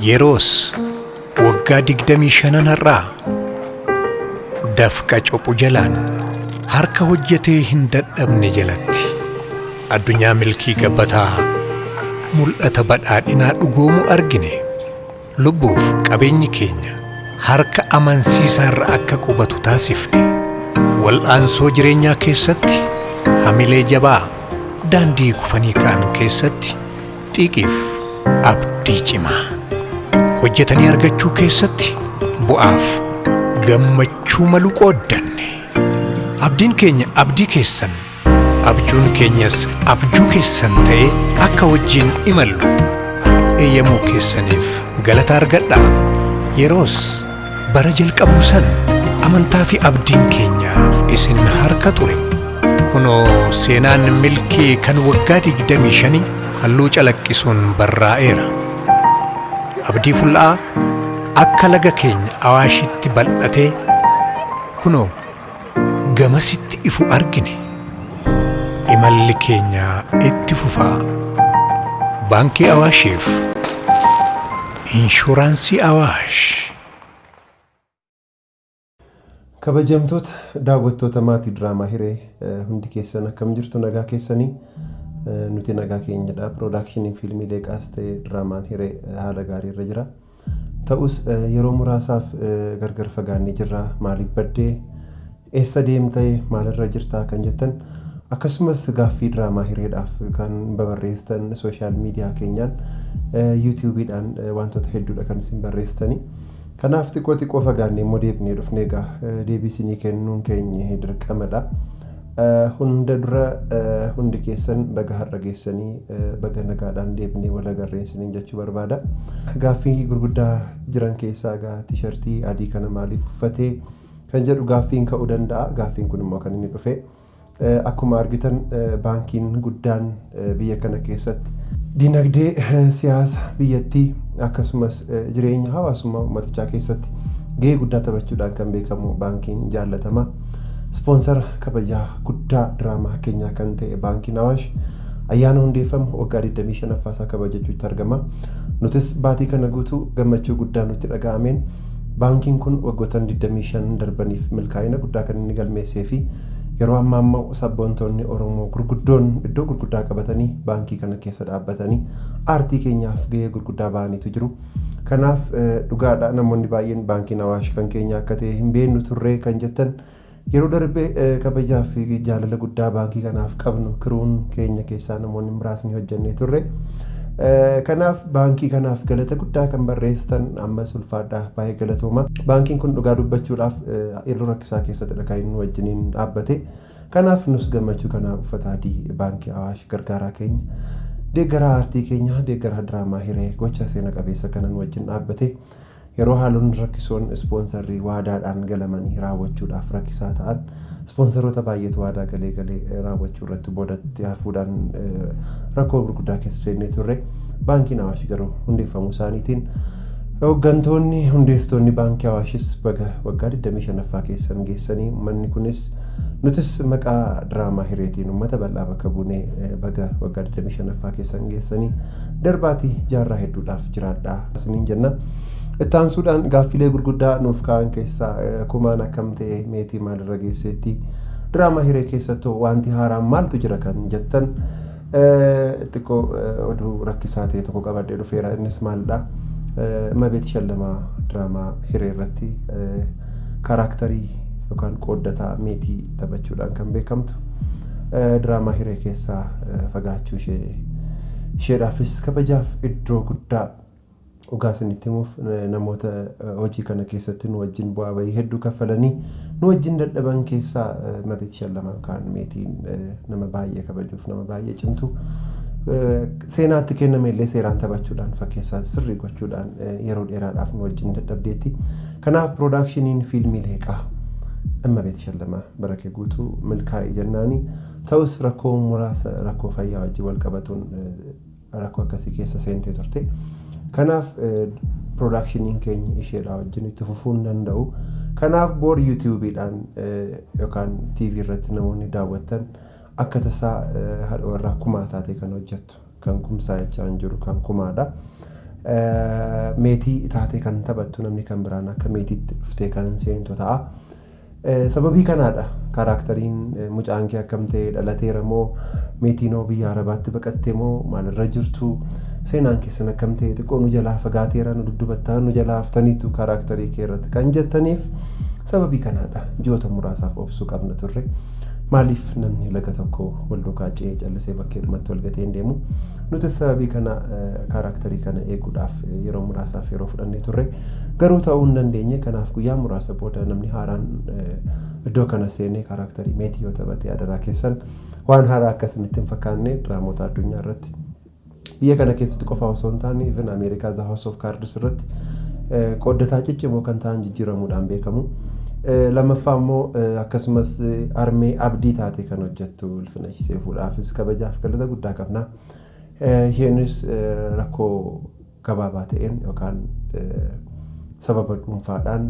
Yeroos waggaa 25 har'aa dafqa cophu jalaan harka hojjetee hin dadhabne jalatti addunyaa milkii gabbataa mul'ata badhaadhinaa dhugoomu argine. Lubbuuf qabeenyi keenya harka amansiisaa irra akka qubatu taasifne. Wal'aansoo jireenyaa keessatti hamilee jabaa daandii kufanii ka'an keessatti xiiqiif abdii cimaa hojjetanii argachuu keessatti bu'aaf gammachuu malu qooddanne. Abdiin keenya abdii keessan, abjuun keenyas abjuu keessan ta'ee akka wajjin imallu eeyyamuu keessaniif galata argadhaa. Yeroos bara jalqabu san amantaa fi abdiin keenya isin harka ture. Kunoo seenaan milkii kan waggaa 25 halluu calaqqisuun barraa'eera. Abdii fulla'aa akka laga keenya Awaashitti bal'atee kunoo gamasitti ifu argine. Imalli keenya itti fufaa. Baankii Awaashiif Inshuraansii Awaash. Kabajamtoota daawwattoota maatii diraamaa Hiree hundi keessan akkam jirtu? Nagaa keessanii? Nuti nagaa keenyadha. Production fiilmii Leeqaas ta'e diraamaan Hiree haala gaarii irra jira. Ta'us yeroo muraasaaf gargar fagaannee jirra. Maaliif baddee? Eessa deemtee? Maalirra jirtaa kan jettan akkasumas gaaffii diraamaa Hireedhaaf kan barreessitan sooshaal miidiyaa keenyaan YouTube'dhaan wantoota hedduudha kan isin barreessitanii. Kanaaf xiqqoo fagaannee immoo deebinee dhufnee egaa deebisinii kennuun keenya dirqamadha. Hunda dura hundi keessan baga har'a geessanii baga nagaadhaan deebinee wal agarreen isiniin jechuu barbaada. Gaaffii gurguddaa jiran keessaa egaa tiishartii adii kana maaliif uffatee kan jedhu gaaffiin ka'uu danda'a. Gaaffiin kun immoo kan inni dhufe akkuma argitan baankiin guddaan biyya kana keessatti dinagdee siyaasa biyyattii akkasumas jireenya hawaasummaa uummatichaa keessatti gahee guddaa taphachuudhaan kan beekamu baankiin jaallatama ispoonsara kabajaa guddaa diraamaa keenyaa kan ta'e baankiin Awaash ayyaana hundeeffamu waggaa 25ffaasaa kabajachuutti argama. Nutis baatii kana guutuu gammachuu guddaa nutti dhaga'ameen baankiin kun waggoottan 25 darbaniif milkaa'ina guddaa kan inni galmeessee fi yeroo ammaa sabboontoonni Oromoo gurguddoon iddoo gurguddaa qabatanii baankii kana keessa dhaabbatanii aartii keenyaaf gahee gurguddaa bahaniitu jiru. Kanaaf dhugaadha namoonni baay'een baankiin Awaash kan keenya akka ta'e hin beeknu turre kan jettan yeroo darbee kabajaa fi jaalala guddaa baankii kanaaf qabnu kiruun keenya keessaa namoonni muraasni hojjennee turre. Kanaaf baankii kanaaf galata guddaa kan barreessitan ammas ulfaadhaa baay'ee galatooma. Baankiin kun dhugaa dubbachuudhaaf yeroo rakkisaa keessatti dhagaa inni wajjiniin dhaabbate. Kanaaf nus gammachuu kana uffata adii baankii Awaash gargaaraa keenya deeggaraa aartii keenya deeggaraa diraamaa Hiree gocha seena qabeessa kanan wajjin dhaabbate yeroo haalonni rakkisoon ispoonsarii waadaadhaan galamanii raawwachuudhaaf rakkisaa ta'an ispoonsaroota baay'eetu waadaa galee raawwachuu irratti boodatti hafuudhaan rakkoo gurguddaa keessa seennee turre. Baankiin Awaash garuu hundeeffamuu isaaniitiin hooggantoonni hundeessitoonni baankii Awaashis baga waggaa 25ffaa keessan geessanii manni kunis nutis maqaa diraamaa Hireetiin uummata bal'aa bakka buunee baga waggaa 25ffaa keessan geessanii darbaatii jaarraa hedduudhaaf jiraadhaa isiniin jenna. Ittaansuudhaan gaaffilee gurguddaa nuuf kaa'an keessaa kumaan akkam ta'e meetii maalirra geesseetti diraamaa Hiree keessattuu wanti haaraan maaltu jira kan jettan xiqqoo oduu rakkisaa ta'e tokko qabadhee dhufeera. Innis maalidha? Mabeet Shallamaa diraamaa Hiree irratti kaaraaktarii yookaan qooddataa meetii taphachuudhaan kan beekamtu diraamaa Hiree keessaa fagaachuu isheedhaafis kabajaaf iddoo guddaa dhugaa isinitti himuuf namoota hojii kana keessatti nu wajjin bu'aa bahii hedduu kaffalanii nu wajjin dadhaban keessaa Mabeet Shallamaa yookaan meetiin nama baay'ee kabajuuf nama baay'ee cimtu seenaatti kenname illee seeraan taphachuudhaan fakkeessaa sirrii gochuudhaan yeroo dheeraadhaaf nu wajjin dadhabdeetti. Kanaaf piroodaakshiniin fiilmii Leeqaa Mabeet Shallamaa barakee guutuu milkaa'ii jennaani. Ta'us rakkoo muraasa rakkoo fayyaa wajjin wal qabatuun rakkoo akkasii keessa seentee turte. Kanaaf piroodaakshiniin keenya isheedhaa wajjin itti fufuu hin danda'u. Kanaaf boor YouTube'dhaan yookaan TV irratti namoonni daawwatan akka tasaa haadha warraa kumaa taatee kan hojjettu kan kumsaa jechaan jiru kan kumaadha. meetii taatee kan taphattu namni kan biraan akka meetiitti dhuftee kan seentu ta'a. Sababii kanaadha karaakteriin mucaan kee akkam ta'e dhalateera moo meetiinoo biyya Arabaatti baqattee moo maalirra jirtu seenaan keessan akkam ta'e xiqqoo nu jalaa fagaateera nu duddubattaa nu jalaa haftaniitu karaakterii kee irratti kan jettaniif sababii kanaadha ji'oota muraasaaf obsuu qabna turre. Maaliif namni laga tokko wal duukaa ce'ee callisee bakkeedhumatti wal gatee hin deemu? Nuti sababii kana karaakterii kana eeguudhaaf yeroo muraasaaf yeroo fudhannee turre garuu ta'uu hin dandeenye. Kanaaf guyyaa muraasa booda namni haaraan iddoo kana seenee karaakterii meetii yoo taphate adaraa keessan waan haaraa akkasinitti hin fakkaanne diraamoota addunyaa irratti biyya kana keessatti qofa osoo hin taane even Ameerikaa The House of Cards irratti qooddataa ciccimoo kan ta'an jijjiiramuudhaan beekamu. Lammaffaa immoo akkasumas armee abdii taatee kan hojjettu Ilfinash Seefuudhaafis kabajaaf galata guddaa qabna. Isheenis rakkoo gabaabaa ta'een yookaan sababa dhuunfaadhaan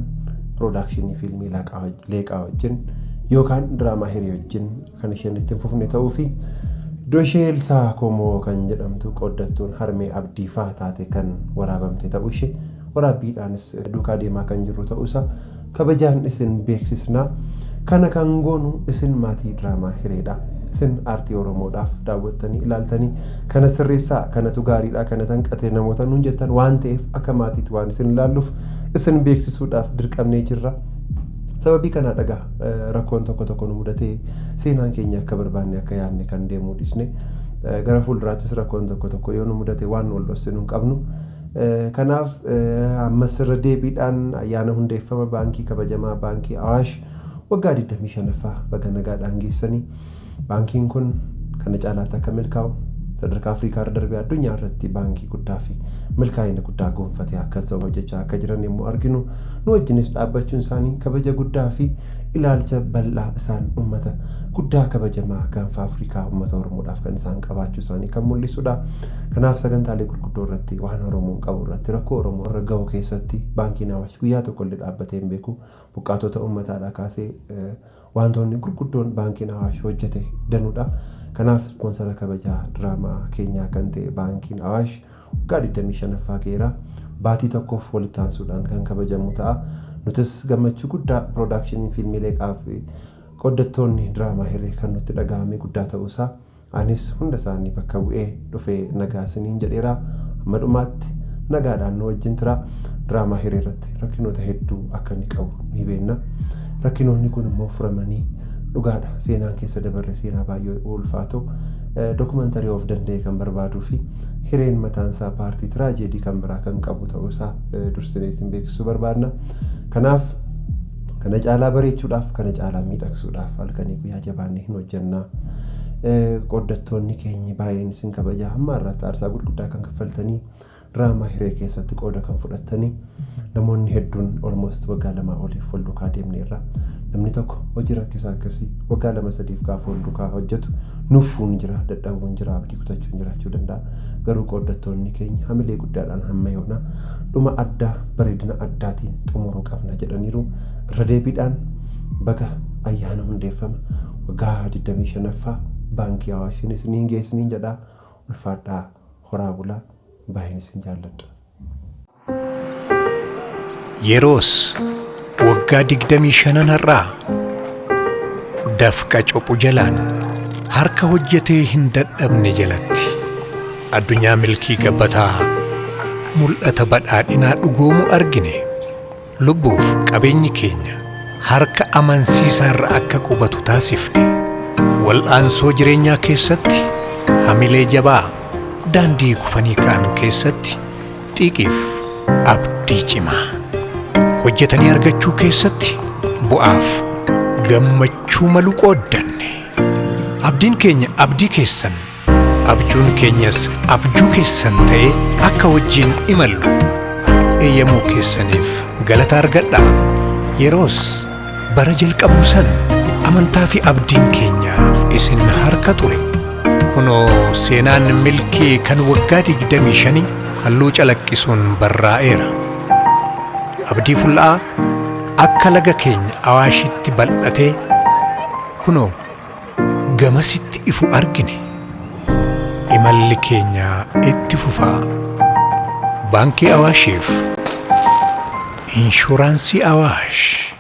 piroodakshinii fiilmii leeqaa wajjin yookaan diraamaa hiree wajjin kan isheen ittiin fufne ta'uu fi Dosheelsaa Komoo kan jedhamtu qooddattuun harmee abdii faa taate kan waraabamte ta'uu ishee waraabbiidhaanis duukaa deemaa kan jirru ta'uusaa kabajaan isin beeksisna. Kana kan goonu isin maatii diraamaa hireedha. Isin aartii Oromoodhaaf daawwattanii ilaaltanii kana sirreessaa kanatu gaariidha kana tanqatee namoota nuun jettan waan ta'eef akka maatiitti waan isin ilaalluuf isin beeksisuudhaaf dirqamnee jirra. Sababii kana dhagaa rakkoon tokko nu mudatee seenaan keenya akka barbaanne akka yaadne kan deemuu dhisne gara fuulduraattis rakkoon tokko yoo nu mudate waan wal dhossinu hin qabnu. Kanaaf ammas irra deebiidhaan ayyaana hundeeffama baankii kabajamaa baankii Awaash waggaa 25ffaa baga nagaadhaan geessanii baankiin kun kana caalaatti akka milkaa'u sadarkaa Afrikaa irra darbee addunyaa irratti baankii guddaa fi milkaa'ina guddaa gonfatee akka ta'u hojjechaa akka jiran yommuu arginu nu wajjinis dhaabbachuun isaanii kabaja guddaa fi ilaalcha bal'aa isaan uummata guddaa kabajamaa gaanfa Afrikaa uummata Oromoodhaaf kan isaan qabaachuu isaanii kan mul'isudha. Kanaaf sagantaalee gurguddoo irratti waan Oromoon qabu irratti rakkoo Oromoo irra ga'u keessatti baankiin Awaash guyyaa tokko illee dhaabbatee hin beeku. Buqqaatota uummataadhaa kaasee wantoonni gurguddoon baankiin Awaash hojjete danuudha. Kanaaf sponsora kabajaa diraamaa keenyaa kan ta'e baankiin Awaash waggaa 25ffaa geera baatii tokkoof walitti aansuudhaan kan kabajamu ta'a. Nutis gammachuu guddaa piroodakshinii fiilmii leeqaa fi qooddattoonni diraamaa hiree kan nutti dhaga'ame guddaa ta'uusaa anis hunda isaanii bakka bu'ee dhufee nagaa isiniin jedheera. Amma dhumaatti nagaadhaan nu wajjin tura. Diraamaa hiree irratti rakkinoota hedduu akka inni qabu ni beekna. Rakkinoonni kun immoo furamanii dhugaadha seenaan keessa dabarre seenaa baay'ee ulfaatu dokumentari of danda'e kan barbaaduu fi hireen mataan isaa paartii tiraajedii kan biraa kan qabu ta'uusaa dursinee isin beeksisuu barbaadna. Kanaaf kana caalaa bareechuudhaaf kana caalaa miidhagsuudhaaf halkanii guyyaa jabaannee hin hojjennaa. Qooddattoonni keenya baay'een isin kabajaa hamma irratti aarsaa gurguddaa kan kaffaltanii diraamaa hiree keessatti qooda kan fudhattanii namoonni hedduun almost waggaa 2 oliif wal duukaa deemneerra. Namni tokko hojii rakkisaa akkasii waggaa 2-3 gaafa wal duukaa hojjetu nuffuun jira dadhabuun jira abdii kutachuun jiraachuu danda'a. Garuu qooddattoonni keenya hamilee guddaadhaan hamma yoona dhuma addaa bareedina addaatiin xumuruu qabna jedhaniiru. Irra deebiidhaan baga ayyaana hundeeffama waggaa 25ffaa baankii Awaashiin isiniin geessiniin jedhaa. Ulfaadhaa horaa bulaa baay'een isin jaalladha. Yeroos waggaa 25 har'aa dafqa cophu jalaan harka hojjetee hin dadhabne jalatti addunyaa milkii gabbataa mul'ata badhaadhinaa dhugoomu argine. Lubbuuf qabeenyi keenya harka amansiisaa irra akka qubatu taasifne. Wal'aansoo jireenyaa keessatti hamilee jabaa daandii kufanii ka'an keessatti xiiqiif abdii cimaa hojjetanii argachuu keessatti bu'aaf gammachuu malu qooddanne. Abdiin keenya abdii keessan abjuun keenyas abjuu keessan ta'ee akka wajjin imallu eeyyamuu keessaniif galata argadhaa. Yeroos bara jalqabnu san amantaa fi abdiin keenya isin harka ture. Kunoo seenaan milkii kan waggaa 25 halluu calaqqisuun barraa'eera. Abdii fulla'aa akka laga keenya Awaashitti bal'atee kunoo gamasitti ifu argine. Imalli keenya itti fufaa baankii Awaashiif inshuraansii Awaash.